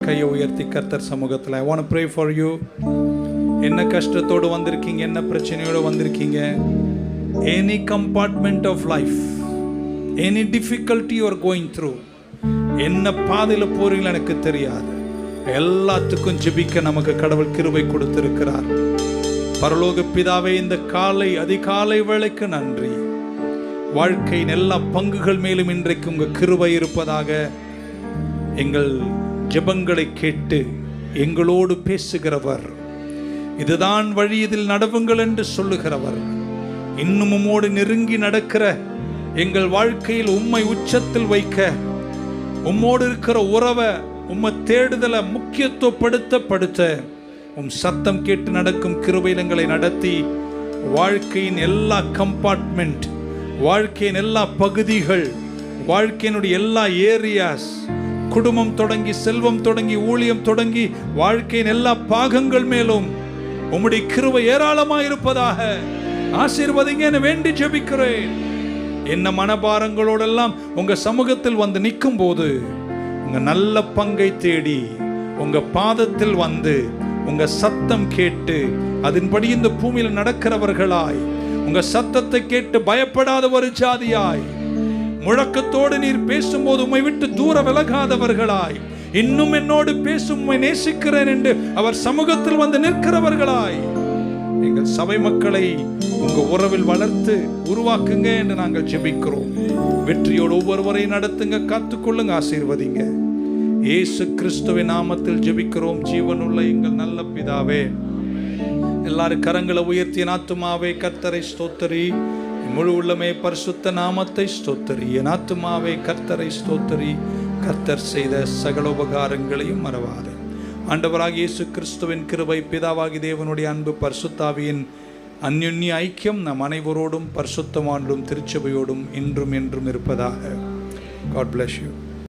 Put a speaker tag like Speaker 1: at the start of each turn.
Speaker 1: கையை உயர்த்தி கர்த்தர் சமூகத்தில் I want to pray for you. என்ன கஷ்டத்தோடு வந்திருக்கீங்க, என்ன பிரச்சனையோடு வந்திருக்கீங்க, any compartment of life, any difficulty you are going through, என்ன பாதையில் போறீங்களோ எனக்கு தெரியாது, எல்லாத்துக்கும் ஜெபிக்க நமக்கு கடவுள் கிருபை கொடுத்திருக்கிறார். பரலோக பிதாவே, இந்த காலை அதிகாலை வேளைக்கு நன்றி. வாழ்க்கையின் எல்லா பங்குகள் மேலும் இன்றைக்கு உங்க கிருபை இருப்பதாக. எங்கள் ஜெபங்களை கேட்டு எங்களோடு பேசுகிறவர், இதுதான் வழி, இதில் நடவுங்கள் என்று சொல்லுகிறவர், இன்னும் உம்மோடு நெருங்கி நடக்கிற எங்கள் வாழ்க்கையில் உம்மை உச்சத்தில் வைக்க, உம்மோடு இருக்கிற உறவை, உம்மை தேடுதலை முக்கியத்துவப்படுத்த உம் சத்தம் கேட்டு நடக்கும் கிருபையில் எங்களை நடத்தி, வாழ்க்கையின் எல்லா கம்பார்ட்மெண்ட், வாழ்க்கையின் எல்லா பகுதிகள், வாழ்க்கையினுடைய எல்லா ஏரியாஸ், குடும்பம் தொடங்கி செல்வம் தொடங்கி ஊழியம் தொடங்கி வாழ்க்கையின் எல்லா பாகங்கள் மேலும் உம்முடைய கிருபை ஏராளமாயிருப்பதாக ஆசீர்வதிங்க என வேண்டி ஜெபிக்கிறேன். என்ன மனபாரங்களோடெல்லாம் உங்க சமூகத்தில் வந்து நிற்கும் போது உங்க நல்ல பங்கை தேடி உங்க பாதத்தில் வந்து உங்க சத்தம் கேட்டு அதன்படி இந்த பூமியில் நடக்கிறவர்களாய், உங்க சத்தத்தை கேட்டு பயப்படாத ஒரு ஜாதியாய், முழக்கத்தோடு நீர் பேசும்போது உம்மை விட்டு தூர விலகாதவர்களாய், இன்னும் என்னோடு பேசும் உம்மை நேசிக்கிறேன் என்று அவர் சமூகத்தில் வந்து நிற்கிறவர்களாய், எங்கள் சபை மக்களை உங்க உறவில் வளர்த்து உருவாக்குங்க என்று நாங்கள் ஜெபிக்கிறோம். வெற்றியோடு ஒவ்வொருவரையும் நடத்துங்க, காத்துக்கொள்ளுங்க, ஆசீர்வதிங்க. இயேசு கிறிஸ்துவின் நாமத்தில் ஜெபிக்கிறோம் ஜீவனுள்ள எங்கள் நல்ல பிதாவே. எல்லாரும் கரங்களை உயர்த்திய ஆத்துமாவே கர்த்தரை ஸ்தோத்தரி, முழு உள்ளமே பரிசுத்த நாமத்தை ஸ்தோத்தரி. என் ஆத்துமாவே கர்த்தரை ஸ்தோத்தரி, கர்த்தர் செய்த சகல உபகாரங்களையும் மறவாது. ஆண்டவராகிய இயேசு கிறிஸ்துவின் கிருபை, பிதாவாகி தேவனுடைய அன்பு, பரிசுத்தாவியின் அந்யுன்ய ஐக்கியம் நம் அனைவரோடும் பரிசுத்தவான்களும் திருச்சபையோடும் இன்றும் என்றும் இருப்பதாக. God bless you.